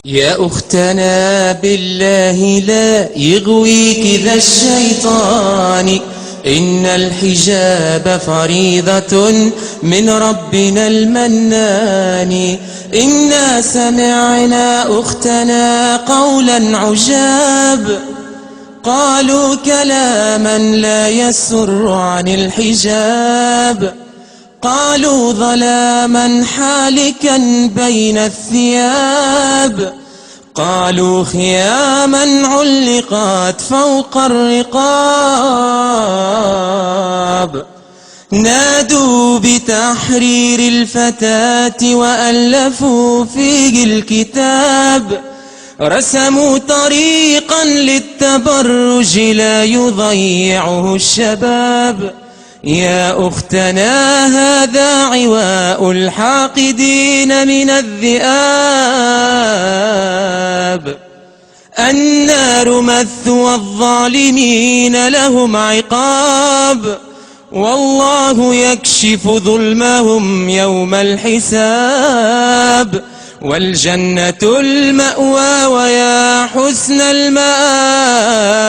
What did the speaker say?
يا أختنا بالله لا يغويك ذا الشيطان، إن الحجاب فريضة من ربنا المنان. إنا سمعنا أختنا قولا عجاب، قالوا كلاما لا يسر عن الحجاب، قالوا ظلاما حالكا بين الثياب، قالوا خياما علقت فوق الرقاب، نادوا بتحرير الفتاة وألفوا فيه الكتاب، رسموا طريقا للتبرج لا يضيعه الشباب. يا أختنا هذا عواء الحاقدين من الذئاب، النار مثوى الظالمين لهم عقاب، والله يكشف ظلمهم يوم الحساب، والجنة المأوى ويا حسن المآب.